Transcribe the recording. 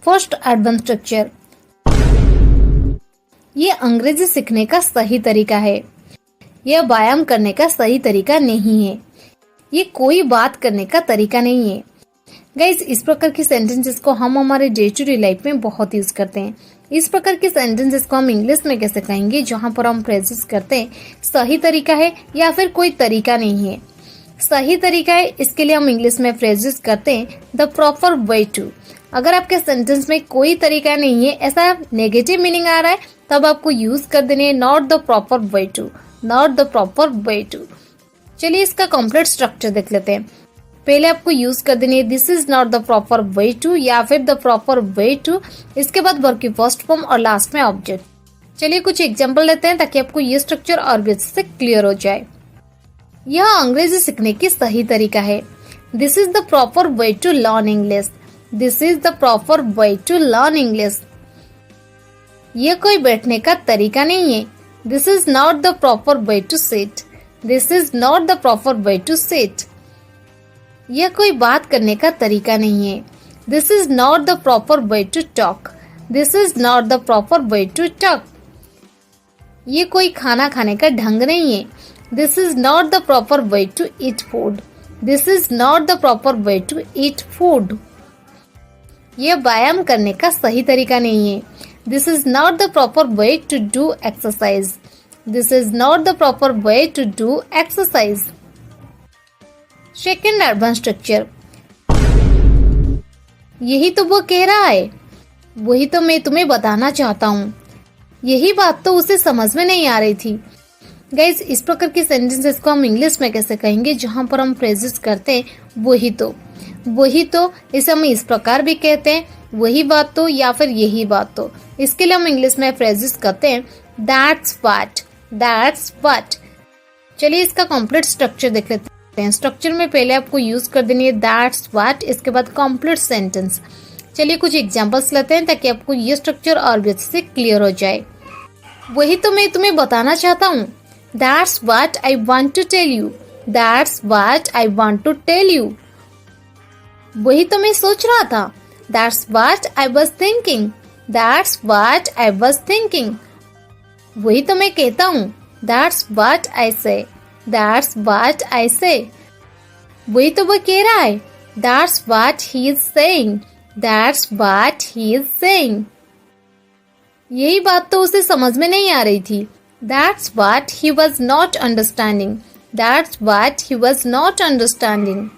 First advance structure, ये अंग्रेजी सीखने का सही तरीका है। यह व्यायाम करने का सही तरीका नहीं है। ये कोई बात करने का तरीका नहीं है। गाइस, इस प्रकार की सेंटेंसेस को हम हमारे डे टू डे लाइफ में बहुत यूज करते हैं। इस प्रकार की सेंटेंसेस को हम इंग्लिश में कैसे कहेंगे, जहाँ पर हम फ्रेजेस करते हैं सही तरीका है या फिर कोई तरीका नहीं है। सही तरीका है, इसके लिए हम इंग्लिश में फ्रेजेस करते हैं द प्रॉपर वे टू। अगर आपके सेंटेंस में कोई तरीका नहीं है, ऐसा नेगेटिव मीनिंग आ रहा है, तब आपको यूज कर देने not the proper way to, not the proper way to. चलिए इसका कंप्लीट स्ट्रक्चर देख लेते हैं। पहले आपको यूज कर देनी है this is not the proper way to या फिर द प्रॉपर वे टू, इसके बाद वर्ब की फर्स्ट फॉर्म और लास्ट में ऑब्जेक्ट। चलिए कुछ एग्जांपल लेते हैं ताकि आपको ये स्ट्रक्चर और भी अच्छे से क्लियर हो जाए। यह अंग्रेजी सीखने की सही तरीका है। This is the proper way to learn English. This is the proper way to learn English. यह कोई बैठने का तरीका नहीं है। This is not the proper way to sit. This is not the proper way to sit. यह कोई बात करने का तरीका नहीं है। This is not the proper way to talk. This is not the proper way to talk. ये कोई खाना खाने का ढंग नहीं है। This is not the proper way to eat food. This is not the proper way to eat food. यह व्यायाम करने का सही तरीका नहीं है। This is not the proper way to do exercise. This is not the proper way to do exercise. Second advance structure, यही तो वो कह रहा है, वही तो मैं तुम्हें बताना चाहता हूँ। यही बात तो उसे समझ में नहीं आ रही थी। गाइस, इस प्रकार की सेंटेंसेस को हम इंग्लिश में कैसे कहेंगे, जहाँ पर हम फ्रेजेस करते हैं वही तो, वही तो, इसे हम इस प्रकार भी कहते हैं, वही बात तो या फिर यही बात तो। इसके लिए हम इंग्लिश में फ्रेजेस करते हैं दैट्स व्हाट, दैट्स व्हाट। चलिए इसका कंप्लीट स्ट्रक्चर देख लेते हैं। स्ट्रक्चर में पहले आपको यूज कर देनी है दैट्स व्हाट, इसके बाद कंप्लीट सेंटेंस। चलिए कुछ एग्जांपल्स लेते हैं ताकि आपको ये स्ट्रक्चर और भी अच्छे से क्लियर हो जाए। वही तो मैं तुम्हें बताना चाहता हूँ। That's what I want to tell you. That's what I want to tell you. वही तो मैं सोच रहा था। That's what I was thinking. That's what I was thinking. वही तो मैं कहता हूँ। दैट्स व्हाट आई से। दैट्स व्हाट आई से। वही तो वो कह रहा है। That's what he is saying. That's what he is saying. यही बात तो उसे समझ में नहीं आ रही थी। That's what he was not understanding. That's what he was not understanding.